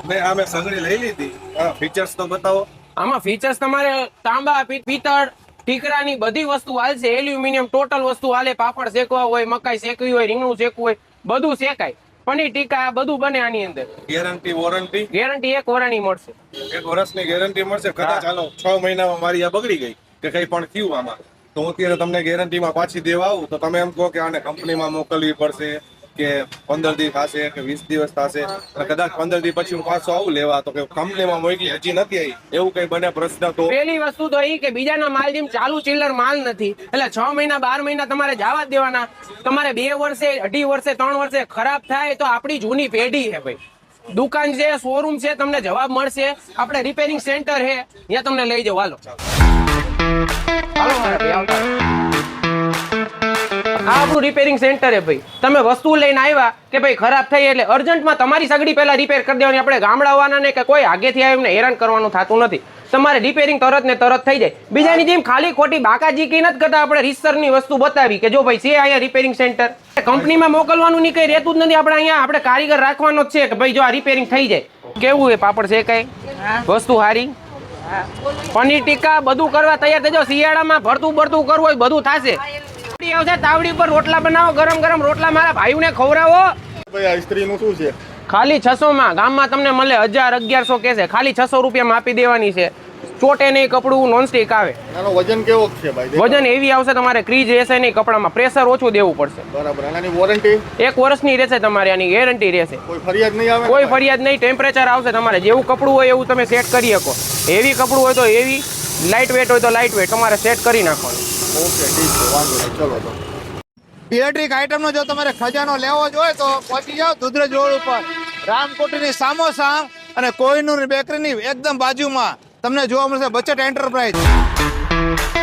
મેં સગડી લઈ લીધી. ફીચર્સ તો બતાવો. આમાં ફીચર્સ તમારે તાંબા પિત્તળ ટીકરાની બધી વસ્તુ હાલશે. એલ્યુમિનિયમ ટોટલ વસ્તુ હાલે. પાપડ શેકવા હોય, મકાઈ શેકવી હોય, રીંગણું શેકવું હોય, બધું શેકાય. પનીર ટીકા બધું બને આની અંદર. Guarantee warranty? ગેરંટી 1 વર્ષની મળશે. 1 વર્ષની ગેરંટી મળશે. કદાચ ચાલો 6 મહિનામાં મારી આ બગડી ગઈ કે કઈ પણ થયું આમાં, તો હું અત્યારે તમને ગેરંટીમાં પાછી દેવા આવું તો તમે એમ કહો કે આને કંપનીમાં મોકલવી પડશે કે 15 દિવસ થશે કે 20 દિવસ થશે, અને કદાચ 15 દિવસ પછી હું પાછો આવું લેવા તો કે કંપનીમાં મોકલી હજી નથી આવી, એવું કઈ બને પ્રશ્ન? તો પહેલી વસ્તુ તો એ કે બીજાના માલ જેમ ચાલુ ચિલ્લર માલ નથી, એટલે 6 મહિના 12 મહિના તમારે જવા જ દેવાના. તમારે 2 વર્ષે 2.5 વર્ષે 3 વર્ષે ખરાબ થાય તો આપણી જૂની પેઢી છે ભાઈ. દુકાન છે, શોરૂમ છે, તમને જવાબ મળશે. આપણે રિપેરિંગ સેન્ટર છે, ત્યાં તમને લઈ જાવ. હાલો હાલો મારા ભાઈ, આવતા. આ આપણું રિપેરિંગ સેન્ટર છે ભાઈ. તમે વસ્તુ લઈને આવ્યા કે ભાઈ ખરાબ થઈ એટલે અર્જન્ટમાં તમારી સગડી પહેલા રિપેર કરી દેવાની. આપણે ગામડાવાળાને ને કે કોઈ આગેથી આવ્યું ને હેરાન કરવાનું થતું નથી. તમારે રિપેરિંગ તરત ને તરત થઈ જાય. બીજાની જેમ ખાલી ખોટી બાકાજી કી નથી કરતા. આપણે રીસરની વસ્તુ બતાવી કે જો ભાઈ છે અહીંયા રિપેરિંગ સેન્ટર. કંપનીમાં મોકલવાનું નહીં, કઈ રહેતું જ નથી. આપણે અહીંયા આપણે કારીગર રાખવાનો જ છે કે ભાઈ જો આ રિપેરિંગ થઈ જાય. કેવું એ પાપડ છે કઈ વસ્તુ સારી? પનીર ટીકા બધું કરવા તૈયાર થજો. શિયાળામાં ભરતું કરવું હોય બધું થશે. આવશે તાવડી ઉપર રોટલા બનાવો, ગરમ ગરમ રોટલા મારા ભાઈઓને ખવડાવો. ભાઈ આ ઇસ્ત્રીનું શું છે? ખાલી 600 માં. ગામમાં તમને મળે 1000 1100 કે છે. ખાલી 600 રૂપિયામાં આપી દેવાની છે. ચોટે નહીં, કપડું નોનસ્ટિક આવે. આનો વજન કેવો છે ભાઈ? વજન એવી આવશે, તમારે ક્રીજ રહેશે નહીં કપડામાં, પ્રેશર ઓછું દેવું પડશે. બરાબર. આની વોરંટી 1 વર્ષની રહેશે તમારે. આની ગેરંટી રહેશે. કોઈ ફરિયાદ નહીં આવે? કોઈ ફરિયાદ નહીં. ટેમ્પરેચર આવશે તમારે જેવું કપડું હોય એવું તમે સેટ કરી શકો. હેવી કપડું હોય તો હેવી, લાઇટ વેટ હોય તો લાઇટ વેટ, તમારે સેટ કરી નાખવાનું. ઓકે ઠીક છે, વાંધો નહીં. ચલો તો ઇલેક્ટ્રિક આઇટમનો જો તમારે ખજાનો લેવો જ હોય તો પહોંચી જાઓ દુધરેજ રોડ ઉપર રામકોટીની સામોસા અને કોહિનૂર બેકરીની એકદમ બાજુમાં તમને જોવા મળશે બચત એન્ટરપ્રાઇઝ.